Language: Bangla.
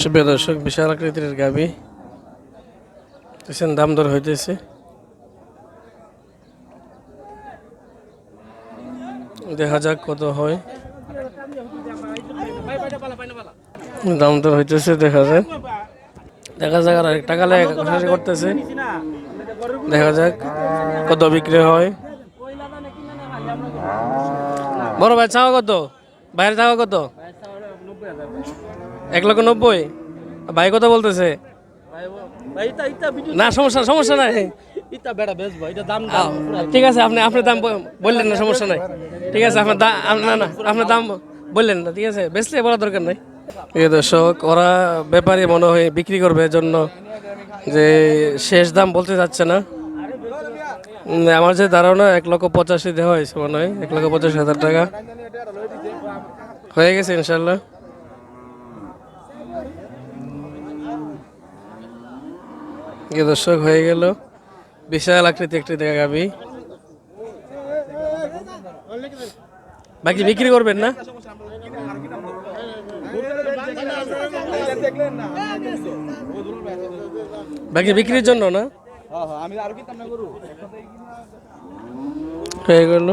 সুপ্রিয় দর্শক, বিশাল আকৃতির গাভী দাম দর হইতেছে। দেখা যাক কত হয়। দাম দর হইতেছে, দেখা যাক আর এক টাকা লাগে করতেছে। দেখা যাক কত বিক্রি হয়। বড় ভাই চাওয়া কত? বাইরে চাওয়া কত? 1,90,000। ভাই কত বলতেছে? না সমস্যা নাই, ঠিক আছে। আপনার দাম বললেন না, সমস্যা নাই, ঠিক আছে। আপনার দাম বললেন না, ঠিক আছে। বেচলে বলার দরকার নাই। এই দর্শক, ওরা ব্যাপারী মনে হয় বিক্রি করবে জন্য যে শেষ দাম বলতে যাচ্ছে না। আমার যে ধারণা 1,85,000 দেওয়া হয়েছে, মনে হয় 1,85,000 টাকা হয়ে গেছে ইনশাল্লাহ। দর্শক, হয়ে গেল বিশাল আকৃতি একটি দেখা গাবি। বাকি বিক্রি করবেন না? বাকি বিক্রির জন্য না, হয়ে গেল।